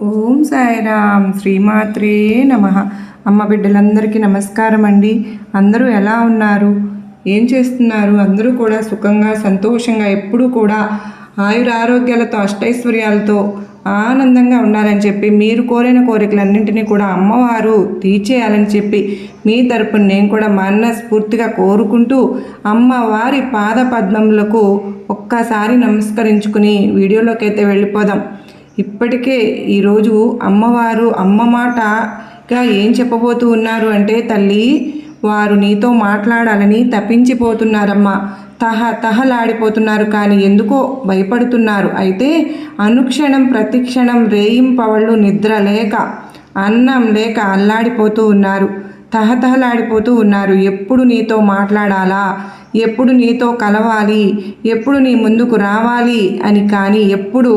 ఓం సాయిరామ్. శ్రీమాత్రే నమః. అమ్మ బిడ్డలందరికీ నమస్కారం అండి. అందరూ ఎలా ఉన్నారు? ఏం చేస్తున్నారు? అందరూ కూడా సుఖంగా సంతోషంగా ఎప్పుడూ కూడా ఆయురారోగ్యాలతో అష్టైశ్వర్యాలతో ఆనందంగా ఉండాలని చెప్పి మీరు కోరిన కోరికలన్నింటినీ కూడా అమ్మవారు తీర్చేయాలని చెప్పి మీ తరపున నేను కూడా మనస్ఫూర్తిగా కోరుకుంటూ అమ్మవారి పాద పద్మములకు ఒక్కసారి నమస్కరించుకుని వీడియోలోకి అయితే వెళ్ళిపోదాం. ఇప్పటికే ఈరోజు అమ్మవారు అమ్మ మాటగా ఏం చెప్పబోతూ ఉన్నారు అంటే, తల్లి వారు నీతో మాట్లాడాలని తప్పించిపోతున్నారమ్మా, తహలాడిపోతున్నారు, కానీ ఎందుకో భయపడుతున్నారు. అయితే అనుక్షణం ప్రతిక్షణం రేయింపవళ్ళు నిద్ర లేక అన్నం లేక అల్లాడిపోతూ ఉన్నారు, తహతహలాడిపోతూ ఉన్నారు. ఎప్పుడు నీతో మాట్లాడాలా, ఎప్పుడు నీతో కలవాలి, ఎప్పుడు నీ ముందుకు రావాలి అని, కానీ ఎప్పుడు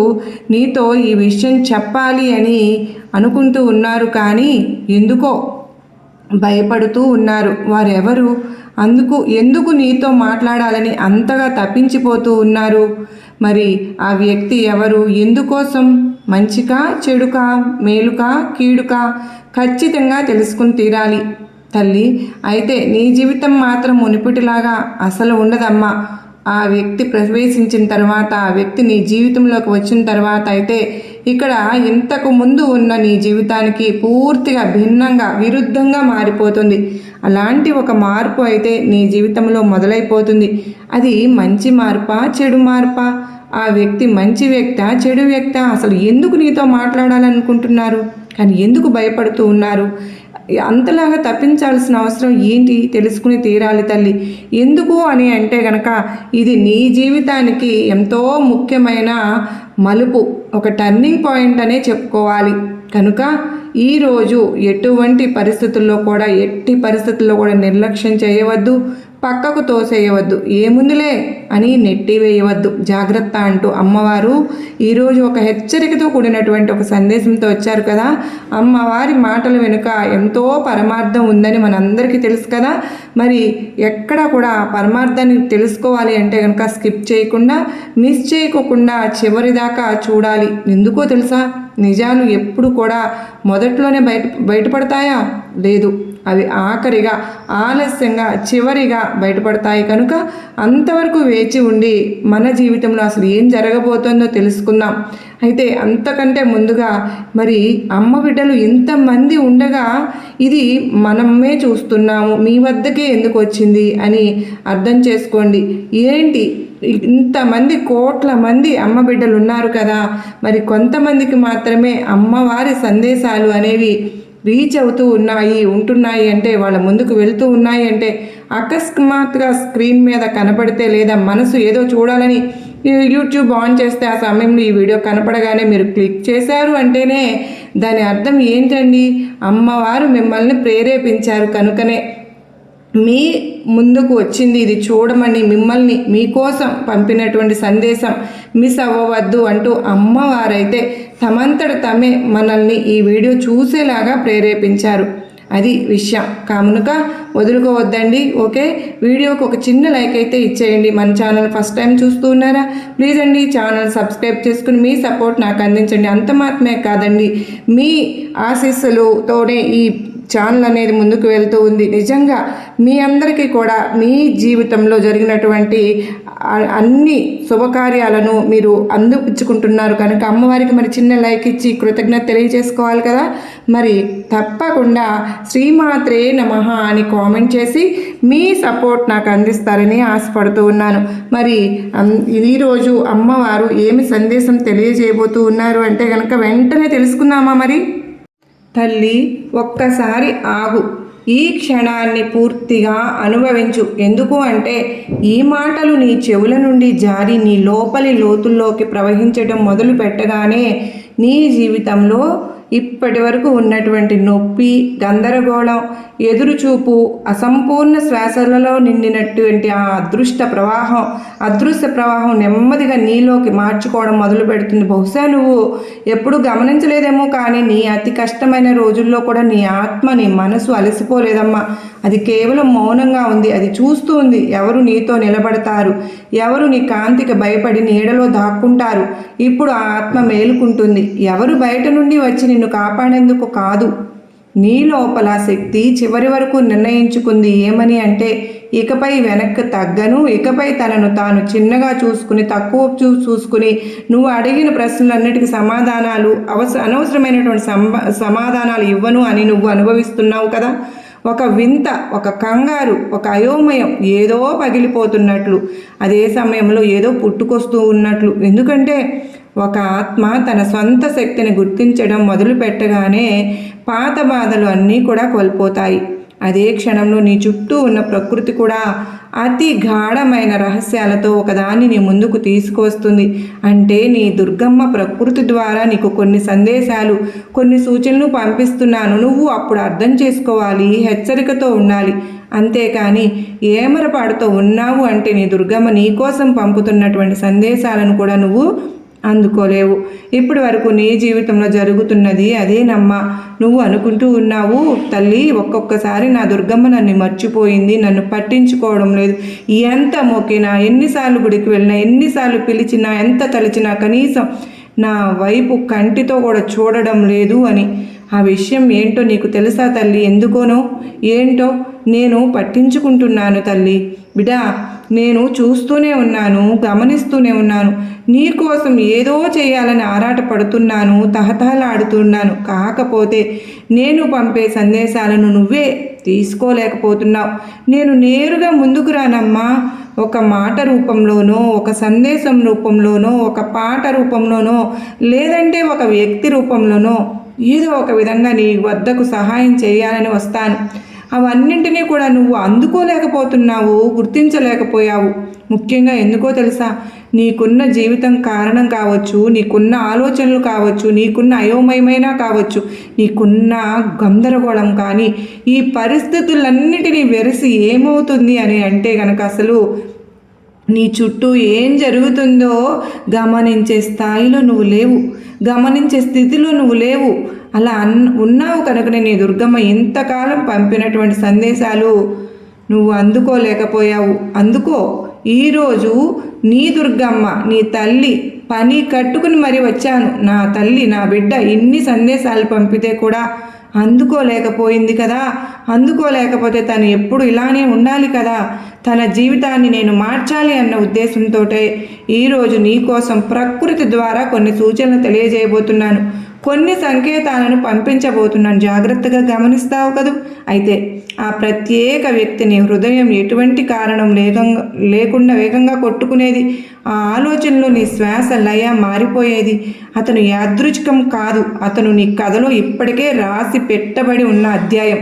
నీతో ఈ విషయం చెప్పాలి అని అనుకుంటూ ఉన్నారు, కానీ ఎందుకో భయపడుతూ ఉన్నారు. వారెవరు? ఎందుకు నీతో మాట్లాడాలని అంతగా తప్పించిపోతూ ఉన్నారు? మరి ఆ వ్యక్తి ఎవరు? ఎందుకోసం? మంచికా, చెడుకా, మేలుకా, కీడుకా? ఖచ్చితంగా తెలుసుకుని తీరాలి తల్లి. అయితే నీ జీవితం మాత్రం మునిపటిలాగా అసలు ఉండదమ్మా. ఆ వ్యక్తి ప్రవేశించిన తర్వాత, ఆ వ్యక్తి నీ జీవితంలోకి వచ్చిన తర్వాత అయితే ఇక్కడ ఇంతకు ముందు ఉన్న నీ జీవితానికి పూర్తిగా భిన్నంగా విరుద్ధంగా మారిపోతుంది. అలాంటి ఒక మార్పు అయితే నీ జీవితంలో మొదలైపోతుంది. అది మంచి మార్పా, చెడు మార్పా? ఆ వ్యక్తి మంచి వ్యక్తా, చెడు వ్యక్తా? అసలు ఎందుకు నీతో మాట్లాడాలనుకుంటున్నారు, కానీ ఎందుకు భయపడుతూ ఉన్నారు? అంతలాగా తప్పించాల్సిన అవసరం ఏంటి? తెలుసుకుని తీరాలి తల్లి. ఎందుకు అని అంటే గనక, ఇది నీ జీవితానికి ఎంతో ముఖ్యమైన మలుపు, ఒక టర్నింగ్ పాయింట్ అనే చెప్పుకోవాలి. కనుక ఈరోజు ఎట్టి పరిస్థితుల్లో కూడా నిర్లక్ష్యం చేయవద్దు, పక్కకు తోసేయవద్దు, ఏముందిలే అని నెట్టివేయవద్దు. జాగ్రత్త అంటూ అమ్మవారు ఈరోజు ఒక హెచ్చరికతో కూడినటువంటి ఒక సందేశంతో వచ్చారు కదా. అమ్మవారి మాటల వెనుక ఎంతో పరమార్థం ఉందని మనందరికీ తెలుసు కదా. మరి ఎక్కడ కూడా పరమార్థాన్ని తెలుసుకోవాలి అంటే కనుక స్కిప్ చేయకుండా, మిస్ చేయకుండా చివరిదాకా చూడాలి. ఎందుకో తెలుసా? నిజాలు ఎప్పుడు కూడా మొదట్లోనే బయటపడతాయా? లేదు, అవి ఆఖరిగా, ఆలస్యంగా, చివరిగా బయటపడతాయి. కనుక అంతవరకు వేచి ఉండి మన జీవితంలో అసలు ఏం జరగబోతుందో తెలుసుకుందాం. అయితే అంతకంటే ముందుగా, మరి అమ్మ బిడ్డలు ఇంతమంది ఉండగా ఇది మనమే చూస్తున్నాము, మీ వద్దకే ఎందుకు వచ్చింది అని అర్థం చేసుకోండి. ఏంటి ఇంతమంది, కోట్ల మంది అమ్మ బిడ్డలు ఉన్నారు కదా, మరి కొంతమందికి మాత్రమే అమ్మవారి సందేశాలు అనేవి రీచ్ అవుతూ ఉంటున్నాయి అంటే, వాళ్ళ ముందుకు వెళ్తూ ఉన్నాయి అంటే, అకస్మాత్తుగా స్క్రీన్ మీద కనపడితే, లేదా మనసు ఏదో చూడాలని యూట్యూబ్ ఆన్ చేస్తే ఆ సమయంలో ఈ వీడియో కనపడగానే మీరు క్లిక్ చేశారు అంటేనే దాని అర్థం ఏంటండి? అమ్మవారు మిమ్మల్ని ప్రేరేపించారు కనుకనే మీ ముందుకు వచ్చింది. ఇది చూడమని మిమ్మల్ని, మీకోసం పంపినటువంటి సందేశం. మిస్ అవ్వవద్దు అంటూ అమ్మవారైతే తమంతట తమే మనల్ని ఈ వీడియో చూసేలాగా ప్రేరేపించారు. అది విషయం. కనుక వదులుకోవద్దండి. ఓకే, వీడియోకి ఒక చిన్న లైక్ అయితే ఇచ్చేయండి. మన ఛానల్ ఫస్ట్ టైం చూస్తూ ఉన్నారా? ప్లీజ్ అండి, ఛానల్ సబ్స్క్రైబ్ చేసుకుని మీ సపోర్ట్ నాకు అందించండి. అంత మాత్రమే కాదండి, మీ ఆశీస్సులతోనే ఈ ఛానల్ అనేది ముందుకు వెళ్తూ ఉంది. నిజంగా మీ అందరికీ కూడా మీ జీవితంలో జరిగినటువంటి అన్ని శుభకార్యాలను మీరు అందిపుచ్చుకుంటున్నారు కనుక అమ్మవారికి మరి చిన్న లైక్ ఇచ్చి కృతజ్ఞత తెలియజేసుకోవాలి కదా. మరి తప్పకుండా శ్రీమాత్రే నమః అని కామెంట్ చేసి మీ సపోర్ట్ నాకు అందిస్తారని ఆశపడుతూ ఉన్నాను. మరి ఈరోజు అమ్మవారు ఏమి సందేశం తెలియజేయబోతూ ఉన్నారు అంటే కనుక వెంటనే తెలుసుకుందామా? మరి తల్లి, ఒక్కసారి ఆగు, ఈ క్షణాన్ని పూర్తిగా అనుభవించు. ఎందుకు అంటే ఈ మాటలు నీ చెవుల నుండి జారి నీ లోపలి లోతుల్లోకి ప్రవహించడం మొదలు పెట్టగానే నీ జీవితంలో ఇప్పటి వరకు ఉన్నటువంటి నొప్పి, గందరగోళం, ఎదురుచూపు, అసంపూర్ణ శ్వాసలలో నిండినటువంటి ఆ అదృశ్య ప్రవాహం నెమ్మదిగా నీలోకి మార్చుకోవడం మొదలు పెడుతుంది. బహుశా నువ్వు ఎప్పుడు గమనించలేదేమో, కానీ నీ అతి కష్టమైన రోజుల్లో కూడా నీ ఆత్మ, నీ మనసు అలసిపోలేదమ్మా. అది కేవలం మౌనంగా ఉంది. అది చూస్తూ ఉంది ఎవరు నీతో నిలబడతారు, ఎవరు నీ కాంతికి భయపడి నీడలో దాక్కుంటారు. ఇప్పుడు ఆ ఆత్మ మేలుకుంటుంది. ఎవరు బయట నుండి వచ్చి నిన్ను కాపాడేందుకు కాదు, నీ లోపల శక్తి చివరి వరకు నిర్ణయించుకుంది ఏమని అంటే, ఇకపై వెనక్కి తగ్గను, ఇకపై తనను తాను చిన్నగా చూసుకుని, తక్కువ చూసుకుని, నువ్వు అడిగిన ప్రశ్నలన్నిటికీ సమాధానాలు అనవసరమైనటువంటి సమాధానాలు ఇవ్వను అని నువ్వు అనుభవిస్తున్నావు కదా. ఒక వింత, ఒక కంగారు, ఒక అయోమయం, ఏదో పగిలిపోతున్నట్లు, అదే సమయంలో ఏదో పుట్టుకొస్తూ ఉన్నట్లు. ఎందుకంటే ఒక ఆత్మ తన సొంత శక్తిని గుర్తించడం మొదలు పెట్టగానే పాత బాధలు అన్నీ కూడా కోల్పోతాయి. అదే క్షణంలో నీ చుట్టూ ఉన్న ప్రకృతి కూడా అతి గాఢమైన రహస్యాలతో ఒకదాన్ని నీ ముందుకు తీసుకువస్తుంది. అంటే నీ దుర్గమ్మ ప్రకృతి ద్వారా నీకు కొన్ని సందేశాలు, కొన్ని సూచనలు పంపిస్తున్నాను. నువ్వు అప్పుడు అర్థం చేసుకోవాలి, హెచ్చరికతో ఉండాలి. అంతేకాని ఏమరపాటుతో ఉన్నావు అంటే నీ దుర్గమ్మ నీ కోసం పంపుతున్నటువంటి సందేశాలను కూడా నువ్వు అందుకోలేవు. ఇప్పటి వరకు నీ జీవితంలో జరుగుతున్నది అదేనమ్మా. నువ్వు అనుకుంటూ ఉన్నావు, తల్లి ఒక్కొక్కసారి నా దుర్గమ్మ నన్ను మర్చిపోయింది, నన్ను పట్టించుకోవడం లేదు, ఎంత మొక్కినా, ఎన్నిసార్లు గుడికి వెళ్ళినా, ఎన్నిసార్లు పిలిచినా, ఎంత తలిచినా కనీసం నా వైపు కంటితో కూడా చూడడం లేదు అని. ఆ విషయం ఏంటో నీకు తెలుసా తల్లి? ఎందుకోనో ఏంటో నేను పట్టించుకుంటున్నాను తల్లి. బిడా, నేను చూస్తూనే ఉన్నాను, గమనిస్తూనే ఉన్నాను. నీ కోసం ఏదో చేయాలని ఆరాటపడుతున్నాను, తహతహలాడుతున్నాను. కాకపోతే నేను పంపే సందేశాలను నువ్వే తీసుకోలేకపోతున్నావు. నేను నేరుగా ముందుకు రానమ్మా. ఒక మాట రూపంలోనో, ఒక సందేశం రూపంలోనో, ఒక పాట రూపంలోనో, లేదంటే ఒక వ్యక్తి రూపంలోనో ఏదో ఒక విధంగా నీ వద్దకు సహాయం చేయాలని వస్తాను. అవన్నింటినీ కూడా నువ్వు అందుకోలేకపోతున్నావు, గుర్తించలేకపోయావు. ముఖ్యంగా ఎందుకో తెలుసా? నీకున్న జీవితం కారణం కావచ్చు, నీకున్న ఆలోచనలు కావచ్చు, నీకున్న అయోమయమైనా కావచ్చు, నీకున్న గందరగోళం. కానీ ఈ పరిస్థితులన్నిటినీ వెరసి ఏమవుతుంది అని అంటే గనక అసలు నీ చుట్టూ ఏం జరుగుతుందో గమనించే స్థాయిలో నువ్వు లేవు, గమనించే స్థితిలో నువ్వు లేవు. అలా ఉన్నావు కనుకనే నీ దుర్గమ్మ ఇంతకాలం పంపినటువంటి సందేశాలు నువ్వు అందుకోలేకపోయావు. అందుకో, ఈరోజు నీ దుర్గమ్మ, నీ తల్లి పని కట్టుకుని మరీ వచ్చాను. నా తల్లి, నా బిడ్డ ఇన్ని సందేశాలు పంపితే కూడా అందుకోలేకపోయింది కదా. అందుకోలేకపోతే తను ఎప్పుడు ఇలానే ఉండాలి కదా. తన జీవితాన్ని నేను మార్చాలి అన్న ఉద్దేశంతో ఈరోజు నీ కోసం ప్రకృతి ద్వారా కొన్ని సూచనలు తెలియజేయబోతున్నాను, కొన్ని సంకేతాలను పంపించబోతున్నాను. జాగ్రత్తగా గమనిస్తావు కదూ. అయితే ఆ ప్రత్యేక వ్యక్తిని హృదయం ఎటువంటి కారణం లేకుండా వేగంగా కొట్టుకునేది. ఆ ఆలోచనలో నీ శ్వాస లయ మారిపోయేది. అతను యాదృచ్ఛికం కాదు, అతను నీ కథలో ఇప్పటికే రాసి పెట్టబడి ఉన్న అధ్యాయం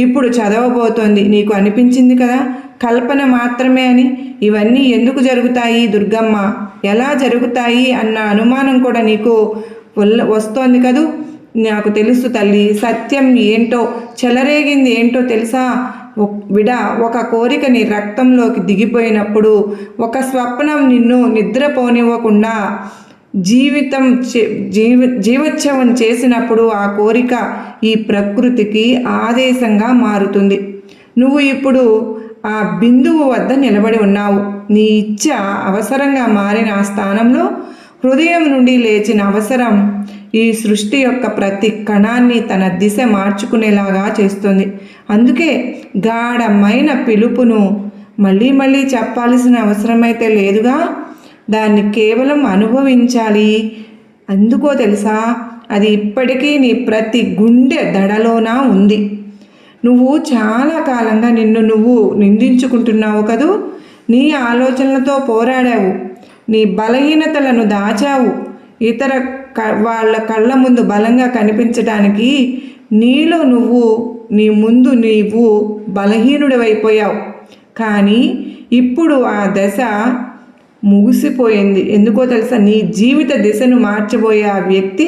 ఇప్పుడు చదవబోతోంది. నీకు అనిపించింది కదా కల్పన మాత్రమే అని. ఇవన్నీ ఎందుకు జరుగుతాయి దుర్గమ్మ, ఎలా జరుగుతాయి అన్న అనుమానం కూడా నీకు వస్తోంది కదూ. నాకు తెలుసు తల్లి, సత్యం ఏంటో, చెలరేగింది ఏంటో తెలుసా బిడా. ఒక కోరిక నీ రక్తంలోకి దిగిపోయినప్పుడు, ఒక స్వప్నం నిన్ను నిద్రపోనివ్వకుండా జీవోత్సవం చేసినప్పుడు ఆ కోరిక ఈ ప్రకృతికి ఆదేశంగా మారుతుంది. నువ్వు ఇప్పుడు ఆ బిందువు వద్ద నిలబడి ఉన్నావు. నీ ఇచ్చ అవసరంగా మారిన ఆ స్థానంలో హృదయం నుండి లేచిన అవసరం ఈ సృష్టి యొక్క ప్రతి కణాన్ని తన దిశ మార్చుకునేలాగా చేస్తుంది. అందుకే గాఢమైన పిలుపును మళ్ళీ మళ్ళీ చెప్పాల్సిన అవసరమైతే లేదుగా, దాన్ని కేవలం అనుభవించాలి. అందుకో తెలుసా, అది ఇప్పటికీ నీ ప్రతి గుండె దడలోనా ఉంది. నువ్వు చాలా కాలంగా నిన్ను నువ్వు నిందించుకుంటున్నావు కదూ. నీ ఆలోచనలతో పోరాడావు, నీ బలహీనతలను దాచావు. ఇతర వాళ్ళ కళ్ళ ముందు బలంగా కనిపించడానికి నీలో నువ్వు, నీ ముందు నీవు బలహీనుడివైపోయావు. కానీ ఇప్పుడు ఆ దశ ముగిసిపోయింది. ఎందుకో తెలుసా, నీ జీవిత దిశను మార్చబోయే ఆ వ్యక్తి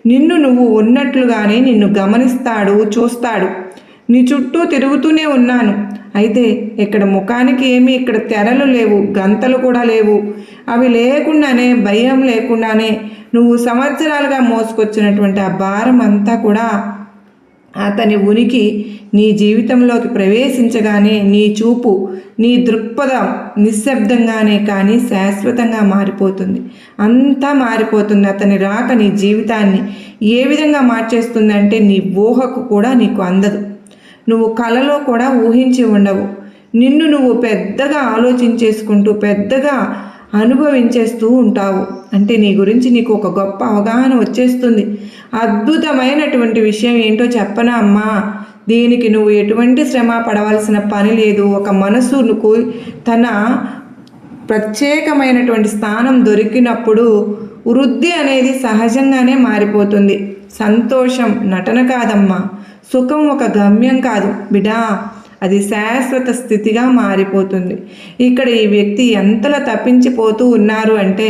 నిన్ను నువ్వు ఉన్నట్లుగానే నిన్ను గమనిస్తాడు, చూస్తాడు. నీ చుట్టూ తిరుగుతూనే ఉన్నాను. అయితే ఇక్కడ ముఖానికి ఏమీ ఇక్కడ తెరలు లేవు, గంతలు కూడా లేవు. అవి లేకుండానే, భయం లేకుండానే నువ్వు సంవత్సరాలుగా మోసుకొచ్చినటువంటి ఆ భారం అంతా కూడా అతని ఉనికి నీ జీవితంలోకి ప్రవేశించగానే నీ చూపు, నీ దృక్పథం నిశ్శబ్దంగానే కానీ శాశ్వతంగా మారిపోతుంది. అంతా మారిపోతుంది. అతని రాక నీ జీవితాన్ని ఏ విధంగా మార్చేస్తుందంటే నీ ఊహకు కూడా నీకు అందదు. నువ్వు కలలో కూడా ఊహించి ఉండవు. నిన్ను నువ్వు పెద్దగా ఆలోచించేసుకుంటూ పెద్దగా అనుభవించేస్తూ ఉంటావు. అంటే నీ గురించి నీకు ఒక గొప్ప అవగాహన వచ్చేస్తుంది. అద్భుతమైనటువంటి విషయం ఏంటో చెప్పనా అమ్మా? దీనికి నువ్వు ఎటువంటి శ్రమ పడవలసిన పని లేదు. ఒక మనసుకు తన ప్రత్యేకమైనటువంటి స్థానం దొరికినప్పుడు వృద్ధి అనేది సహజంగానే మారిపోతుంది. సంతోషం నటన కాదమ్మా, సుఖం ఒక గమ్యం కాదు బిడా, అది శాశ్వత స్థితిగా మారిపోతుంది. ఇక్కడ ఈ వ్యక్తి ఎంతలా తప్పించిపోతూ ఉన్నారు అంటే,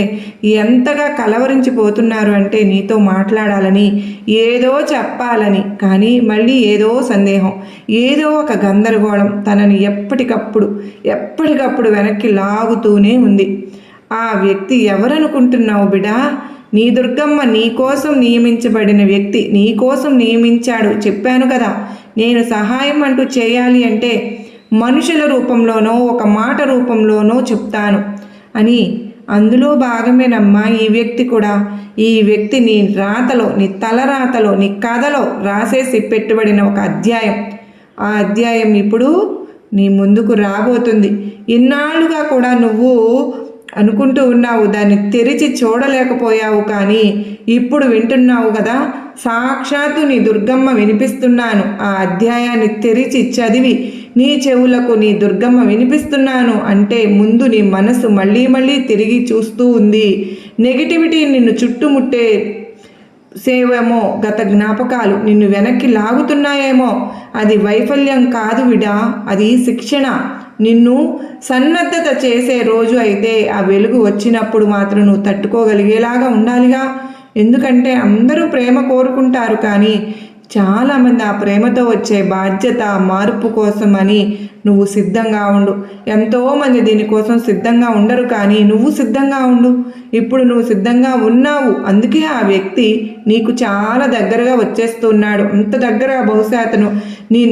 ఎంతగా కలవరించిపోతున్నారు అంటే నీతో మాట్లాడాలని, ఏదో చెప్పాలని, కానీ మళ్ళీ ఏదో సందేహం, ఏదో ఒక గందరగోళం తనని ఎప్పటికప్పుడు వెనక్కి లాగుతూనే ఉంది. ఆ వ్యక్తి ఎవరనుకుంటున్నావు బిడా? నీ దుర్గమ్మ నీకోసం నియమించబడిన వ్యక్తి, నీకోసం నియమించాడు. చెప్పాను కదా, నేను సహాయం అంటూ చేయాలి అంటే మనుషుల రూపంలోనో ఒక మాట రూపంలోనో చెప్తాను అని. అందులో భాగమేనమ్మా ఈ వ్యక్తి కూడా. ఈ వ్యక్తి నీ రాతలో, నీ తలరాతలో, నీ కథలో రాసేసి పెట్టుబడిన ఒక అధ్యాయం. ఆ అధ్యాయం ఇప్పుడు నీ ముందుకు రాబోతుంది. ఇన్నాళ్ళుగా కూడా నువ్వు అనుకుంటూ ఉన్నావు, దాన్ని తెరిచి చూడలేకపోయావు, కానీ ఇప్పుడు వింటున్నావు కదా, సాక్షాత్తు నీ దుర్గమ్మ వినిపిస్తున్నాను. ఆ అధ్యాయాన్ని తెరిచి చదివి నీ చెవులకు నీ దుర్గమ్మ వినిపిస్తున్నాను అంటే ముందు నీ మనసు మళ్ళీ తిరిగి చూస్తూ ఉంది. నెగిటివిటీ నిన్ను చుట్టుముట్టే సేవేమో, గత జ్ఞాపకాలు నిన్ను వెనక్కి లాగుతున్నాయేమో. అది వైఫల్యం కాదు విడా, అది శిక్షణ. నిన్ను సన్నద్ధత చేసే రోజు అయితే ఆ వెలుగు వచ్చినప్పుడు మాత్రం నువ్వు తట్టుకోగలిగేలాగా ఉండాలిగా. ఎందుకంటే అందరూ ప్రేమ కోరుకుంటారు, కానీ చాలామంది ఆ ప్రేమతో వచ్చే బాధ్యత మార్పు కోసం అని నువ్వు సిద్ధంగా ఉండు. ఎంతోమంది దీనికోసం సిద్ధంగా ఉండరు, కానీ నువ్వు సిద్ధంగా ఉండు. ఇప్పుడు నువ్వు సిద్ధంగా ఉన్నావు, అందుకే ఆ వ్యక్తి నీకు చాలా దగ్గరగా వచ్చేస్తున్నాడు. అంత దగ్గరగా బహుశా అతను నీ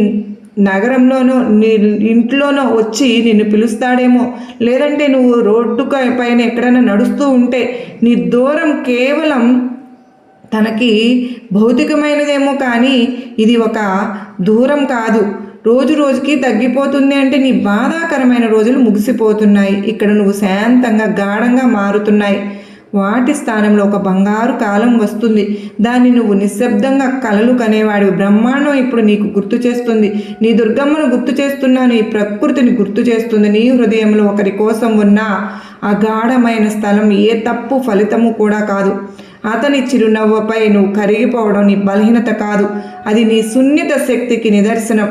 నగరంలోనో నీ ఇంట్లోనో వచ్చి నిన్ను పిలుస్తాడేమో, లేదంటే నువ్వు రోడ్డు పైన ఎక్కడైనా నడుస్తూ ఉంటే నీ దూరం కేవలం తనకి భౌతికమైనదేమో, కానీ ఇది ఒక దూరం కాదు. రోజుకి తగ్గిపోతుంది. అంటే నీ బాధాకరమైన రోజులు ముగిసిపోతున్నాయి. ఇక్కడ నువ్వు శాంతంగా గాఢంగా మారుతున్నాయి. వాటి స్థానంలో ఒక బంగారు కాలం వస్తుంది. దాన్ని నువ్వు నిశ్శబ్దంగా కలలు కనేవాడు. బ్రహ్మాండం ఇప్పుడు నీకు గుర్తు చేస్తుంది. నీ దుర్గమ్మను గుర్తు చేస్తున్నాను, ఈ ప్రకృతిని గుర్తు చేస్తుంది. నీ హృదయంలో ఒకరి కోసం ఉన్న అగాఢమైన స్థలం ఏ తప్పు ఫలితము కూడా కాదు. అతని చిరునవ్వుపై నువ్వు కరిగిపోవడం నీ బలహీనత కాదు, అది నీ సున్నిత శక్తికి నిదర్శనం.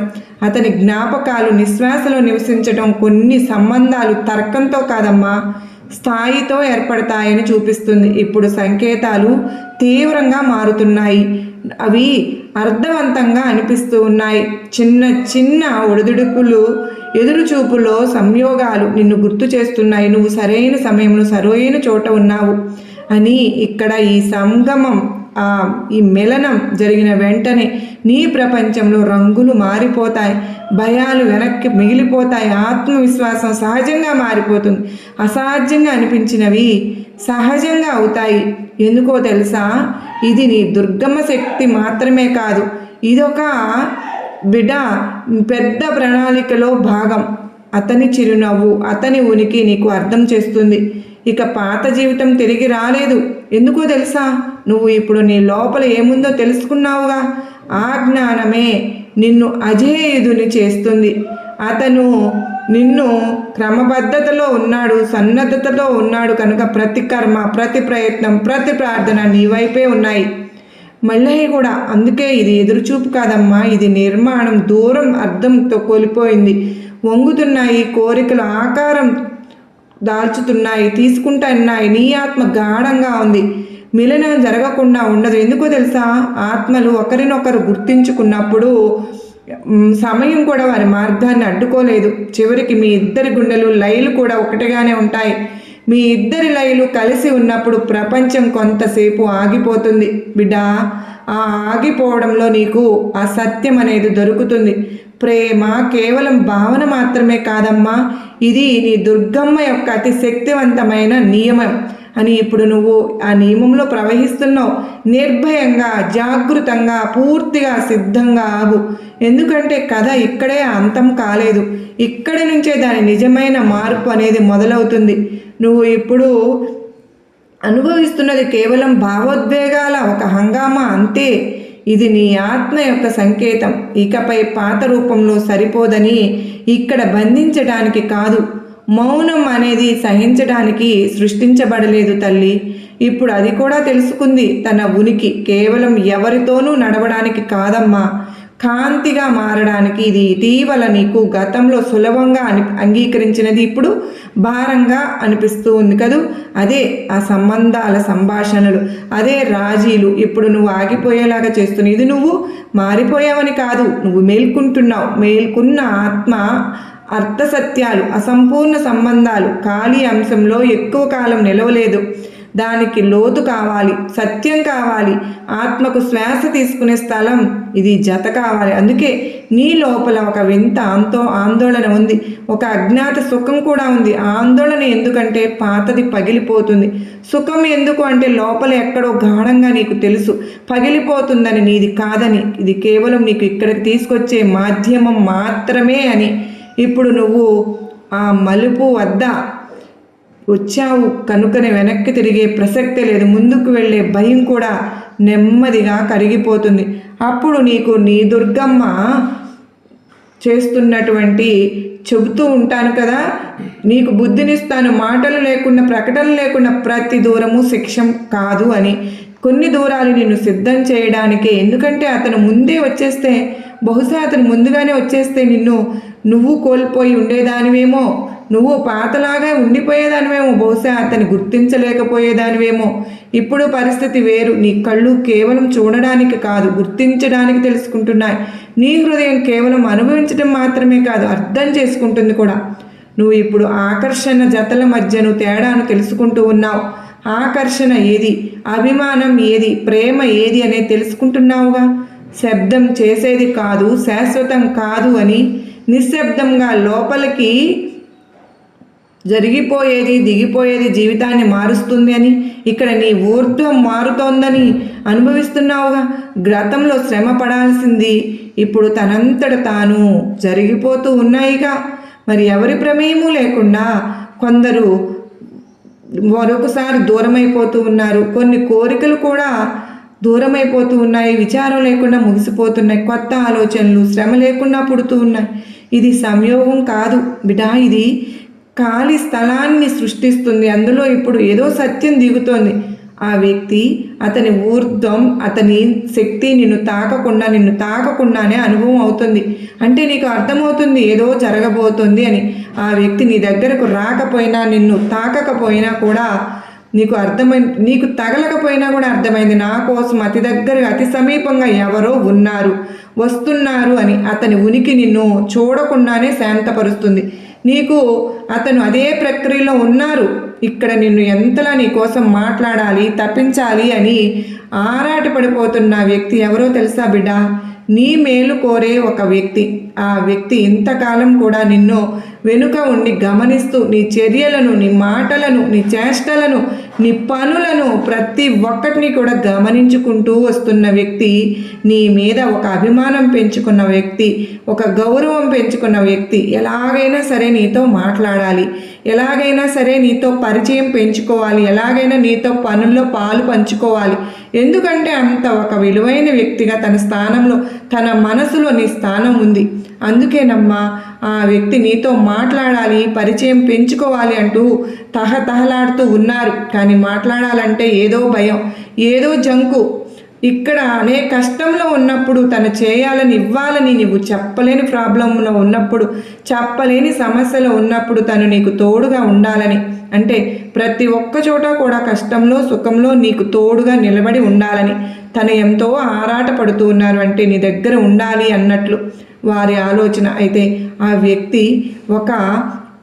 అతని జ్ఞాపకాలు నిశ్వాసలో నివసించడం, కొన్ని సంబంధాలు తర్కంతో కాదమ్మా, స్థాయితో ఏర్పడతాయని చూపిస్తుంది. ఇప్పుడు సంకేతాలు తీవ్రంగా మారుతున్నాయి. అవి అర్థవంతంగా అనిపిస్తూ ఉన్నాయి. చిన్న ఒడిదుడుకులు, ఎదురుచూపులో సంయోగాలు నిన్ను గుర్తు చేస్తున్నాయి. నువ్వు సరైన సమయంలో సరైన చోట ఉన్నావు అని. ఇక్కడ ఈ సంగమం, ఈ మిలనం జరిగిన వెంటనే నీ ప్రపంచంలో రంగులు మారిపోతాయి, భయాలు వెనక్కి మిగిలిపోతాయి, ఆత్మవిశ్వాసం సహజంగా మారిపోతుంది, అసాధ్యంగా అనిపించినవి సహజంగా అవుతాయి. ఎందుకో తెలుసా, ఇది నీ దుర్గమ్మ శక్తి మాత్రమే కాదు, ఇదొక బిడ్డ పెద్ద ప్రణాళికలో భాగం. అతని చిరునవ్వు, అతని ఉనికి నీకు అర్థం చేస్తుంది. ఇక పాత జీవితం తిరిగి రాలేదు. ఎందుకో తెలుసా, నువ్వు ఇప్పుడు నీ లోపల ఏముందో తెలుసుకున్నావుగా. ఆ జ్ఞానమే నిన్ను అజేయుదుని చేస్తుంది. అతను నిన్ను క్రమబద్ధతలో ఉన్నాడు, సన్నద్ధతలో ఉన్నాడు కనుక ప్రతి కర్మ, ప్రతి ప్రయత్నం, ప్రతి ప్రార్థన నీ వైపే ఉన్నాయి. మళ్ళీ కూడా అందుకే ఇది ఎదురుచూపు కాదమ్మా, ఇది నిర్మాణం. దూరం అర్థంతో కోల్పోయింది. వంగుతున్నాయి కోరికలు, ఆకారం దాల్చుతున్నాయి, తీసుకుంటున్నాయి. నీ ఆత్మ గాఢంగా ఉంది. మిలనం జరగకుండా ఉండదు. ఎందుకో తెలుసా? ఆత్మలు ఒకరినొకరు గుర్తించుకున్నప్పుడు సమయం కూడా వారి మార్గాన్ని అడ్డుకోలేదు. చివరికి మీ ఇద్దరి గుండెలు లయలు కూడా ఒకటిగానే ఉంటాయి. మీ ఇద్దరి లయలు కలిసి ఉన్నప్పుడు ప్రపంచం కొంతసేపు ఆగిపోతుంది బిడ్డ. ఆ ఆగిపోవడంలో నీకు ఆ సత్యం అనేది దొరుకుతుంది. ప్రేమ కేవలం భావన మాత్రమే కాదమ్మా, ఇది నీ దుర్గమ్మ యొక్క అతి శక్తివంతమైన నియమం అని ఇప్పుడు నువ్వు ఆ నియమంలో ప్రవహిస్తున్నావు. నిర్భయంగా, జాగృతంగా, పూర్తిగా సిద్ధంగా ఆగు. ఎందుకంటే కథ ఇక్కడే అంతం కాలేదు. ఇక్కడి నుంచే దాని నిజమైన మార్పు అనేది మొదలవుతుంది. నువ్వు ఇప్పుడు అనుభవిస్తున్నది కేవలం భావోద్వేగాల ఒక హంగామా అంతే. ఇది నీ ఆత్మ యొక్క సంకేతం. ఇకపై పాత రూపంలో సరిపోదని, ఇక్కడ బంధించడానికి కాదు. మౌనం అనేది సహించడానికి సృష్టించబడలేదు తల్లి. ఇప్పుడు అది కూడా తెలుసుకుంది. తన ఉనికి కేవలం ఎవరితోనూ నడవడానికి కాదమ్మా, కాంతిగా మారడానికి. ఇది ఇటీవల నీకు గతంలో సులభంగా అంగీకరించినది ఇప్పుడు భారంగా అనిపిస్తూ ఉంది కదూ. అదే ఆ సంబంధాల సంభాషణలు, అదే రాజీలు ఇప్పుడు నువ్వు ఆగిపోయేలాగా చేస్తున్నావు. ఇది నువ్వు మారిపోయావని కాదు, నువ్వు మేల్కుంటున్నావు. మేల్కున్న ఆత్మ అర్థసత్యాలు, అసంపూర్ణ సంబంధాలు ఖాళీ అంశంలో ఎక్కువ కాలం నిలవలేదు. దానికి లోతు కావాలి, సత్యం కావాలి, ఆత్మకు శ్వాస తీసుకునే స్థలం, ఇది జత కావాలి. అందుకే నీ లోపల ఒక వింత ఆందోళన ఉంది, ఒక అజ్ఞాత సుఖం కూడా ఉంది. ఆందోళన ఎందుకంటే పాతది పగిలిపోతుంది. సుఖం ఎందుకు అంటే లోపల ఎక్కడో గాఢంగా నీకు తెలుసు పగిలిపోతుందని, నీది కాదని. ఇది కేవలం నీకు ఇక్కడికి తీసుకొచ్చే మాధ్యమం మాత్రమే అని. ఇప్పుడు నువ్వు ఆ మలుపు వద్ద వచ్చావు కనుకనే వెనక్కి తిరిగే ప్రసక్తే లేదు. ముందుకు వెళ్ళే భయం కూడా నెమ్మదిగా కరిగిపోతుంది. అప్పుడు నీకు నీ దుర్గమ్మ చేస్తున్నటువంటి చెబుతూ ఉంటాను కదా, నీకు బుద్ధినిస్తాను, మాటలు లేకుండా, ప్రకటనలు లేకుండా ప్రతి దూరము శిక్షం కాదు అని. కొన్ని దూరాలు నిన్ను సిద్ధం చేయడానికే. ఎందుకంటే అతను ముందే వచ్చేస్తే, బహుశా అతను ముందుగానే వచ్చేస్తే నువ్వు కోల్పోయి ఉండేదానివేమో, నువ్వు పాతలాగా ఉండిపోయేదానివేమో, బహుశా అతన్ని గుర్తించలేకపోయేదానివేమో. ఇప్పుడు పరిస్థితి వేరు. నీ కళ్ళు కేవలం చూడడానికి కాదు, గుర్తించడానికి తెలుసుకుంటున్నాయి. నీ హృదయం కేవలం అనుభవించడం మాత్రమే కాదు, అర్థం చేసుకుంటుంది కూడా. నువ్వు ఇప్పుడు ఆకర్షణ జతల మధ్య నువ్వు తేడాను తెలుసుకుంటూ ఉన్నావు. ఆకర్షణ ఏది, అభిమానం ఏది, ప్రేమ ఏది అనేది తెలుసుకుంటున్నావుగా. శబ్దం చేసేది కాదు, శాశ్వతం కాదు అని. నిశ్శబ్దంగా లోపలికి జరిగిపోయేది, దిగిపోయేది జీవితాన్ని మారుస్తుంది అని. ఇక్కడ నీ ఊర్ధ్వం మారుతోందని అనుభవిస్తున్నావుగా. గతంలో శ్రమ పడాల్సింది ఇప్పుడు తనంతట తాను జరిగిపోతూ ఉన్నాయిగా. మరి ఎవరి ప్రమేయము లేకుండా కొందరు మరొకసారి దూరమైపోతూ ఉన్నారు. కొన్ని కోరికలు కూడా దూరమైపోతూ ఉన్నాయి, విచారం లేకుండా ముగిసిపోతున్నాయి. కొత్త ఆలోచనలు శ్రమ లేకుండా పుడుతూ ఉన్నాయి. ఇది సంయోగం కాదు బిడా, ఇది ఖాళీ స్థలాన్ని సృష్టిస్తుంది. అందులో ఇప్పుడు ఏదో సత్యం దిగుతోంది. ఆ వ్యక్తి, అతని ఊర్ధ్వం, అతని శక్తి నిన్ను తాకకుండానే అనుభవం అవుతుంది. అంటే నీకు అర్థమవుతుంది ఏదో జరగబోతుంది అని. ఆ వ్యక్తి నీ దగ్గరకు రాకపోయినా, నిన్ను తాకకపోయినా కూడా నీకు అర్థమైంది, నీకు తగలకపోయినా కూడా అర్థమైంది. నా కోసం అతి దగ్గరగా, అతి సమీపంగా ఎవరో వస్తున్నారు అని. అతని ఉనికి నిన్ను చూడకుండానే శాంతపరుస్తుంది. నీకు అతను అదే ప్రక్రియలో ఉన్నారు. ఇక్కడ నిన్ను ఎంతలా నీ కోసం మాట్లాడాలి, తప్పించాలి అని ఆరాటపడిపోతున్న వ్యక్తి ఎవరో తెలుసా బిడ్డ? నీ మేలు కోరే ఒక వ్యక్తి. ఆ వ్యక్తి ఇంతకాలం కూడా నిన్ను వెనుక ఉండి గమనిస్తూ, నీ చర్యలను, నీ మాటలను, నీ చేష్టలను, నీ పనులను ప్రతి ఒక్కటిని కూడా గమనించుకుంటూ వస్తున్న వ్యక్తి, నీ మీద ఒక అభిమానం పెంచుకున్న వ్యక్తి, ఒక గౌరవం పెంచుకున్న వ్యక్తి. ఎలాగైనా సరే నీతో మాట్లాడాలి, ఎలాగైనా సరే నీతో పరిచయం పెంచుకోవాలి, ఎలాగైనా నీతో పనుల్లో పాలు పంచుకోవాలి. ఎందుకంటే అంత ఒక విలువైన వ్యక్తిగా తన స్థానంలో, తన మనసులో నీ స్థానం ఉంది. అందుకేనమ్మా ఆ వ్యక్తి నీతో మాట్లాడాలి, పరిచయం పెంచుకోవాలి అంటూ తహతహలాడుతూ ఉన్నారు. కానీ మాట్లాడాలంటే ఏదో భయం, ఏదో జంకు. ఇక్కడ అనే కష్టంలో ఉన్నప్పుడు, తను చేయాలని, ఇవ్వాలని, నీవు చెప్పలేని ప్రాబ్లంలో ఉన్నప్పుడు, చెప్పలేని సమస్యలో ఉన్నప్పుడు తను నీకు తోడుగా ఉండాలని, అంటే ప్రతి ఒక్క చోట కూడా కష్టంలో సుఖంలో నీకు తోడుగా నిలబడి ఉండాలని తను ఎంతో ఆరాట పడుతూ ఉన్నారు. అంటే నీ దగ్గర ఉండాలి అన్నట్లు వారి ఆలోచన. అయితే ఆ వ్యక్తి ఒక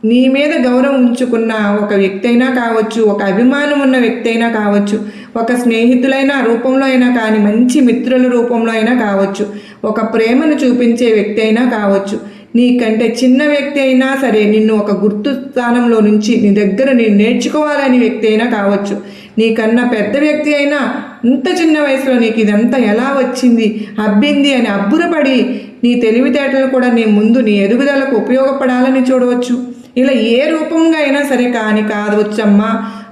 నీ మీద గౌరవం ఉంచుకున్న ఒక వ్యక్తి అయినా కావచ్చు, ఒక అభిమానం ఉన్న వ్యక్తి అయినా కావచ్చు, ఒక స్నేహితులైన రూపంలో అయినా కానీ, మంచి మిత్రుల రూపంలో అయినా కావచ్చు, ఒక ప్రేమను చూపించే వ్యక్తి అయినా కావచ్చు, నీకంటే చిన్న వ్యక్తి అయినా సరే నిన్ను ఒక గుర్తు స్థానంలో నుంచి నీ దగ్గర నేను నేర్చుకోవాలని వ్యక్తి అయినా కావచ్చు, నీకన్నా పెద్ద వ్యక్తి అయినా ఇంత చిన్న వయసులో నీకు ఇదంతా ఎలా వచ్చింది అబ్బింది అని అబ్బురపడి నీ తెలివితేటలు కూడా నీ ముందు నీ ఎదుగుదలకు ఉపయోగపడాలని చూడవచ్చు. ఇలా ఏ రూపంగా అయినా సరే కానీ కావచ్చమ్మా,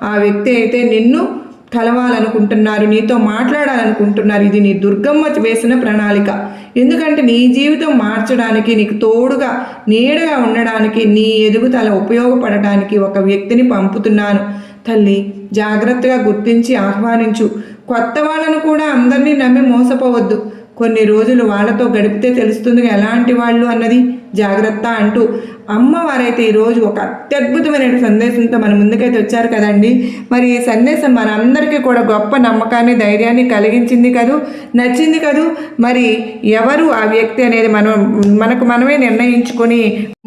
ఆ వ్యక్తి అయితే నిన్ను కలవాలనుకుంటున్నారు, నీతో మాట్లాడాలనుకుంటున్నారు. ఇది నీ దుర్గమ్మ వేసిన ప్రణాళిక. ఎందుకంటే నీ జీవితం మార్చడానికి, నీకు తోడుగా నీడగా ఉండడానికి, నీ ఎదుగుదల ఉపయోగపడటానికి ఒక వ్యక్తిని పంపుతున్నాను తల్లి. జాగ్రత్తగా గుర్తించి ఆహ్వానించు. కొత్త వాళ్ళను కూడా అందరినీ నమ్మి మోసపోవద్దు. కొన్ని రోజులు వాళ్ళతో గడిపితే తెలుస్తుంది ఎలాంటి వాళ్ళు అన్నది. జాగ్రత్త అంటూ అమ్మవారైతే ఈరోజు ఒక అత్యద్భుతమైన సందేశంతో మన ముందుకైతే వచ్చారు కదండి. మరి ఈ సందేశం మనందరికీ కూడా గొప్ప నమ్మకాన్ని, ధైర్యాన్ని కలిగించింది కదూ, నచ్చింది కదూ. మరి ఎవరు ఆ వ్యక్తి అనేది మనకు మనమే నిర్ణయించుకొని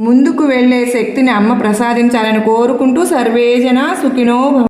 ముందుకు వెళ్ళే శక్తిని అమ్మ ప్రసాదించాలని కోరుకుంటూ సర్వేజన సుఖినో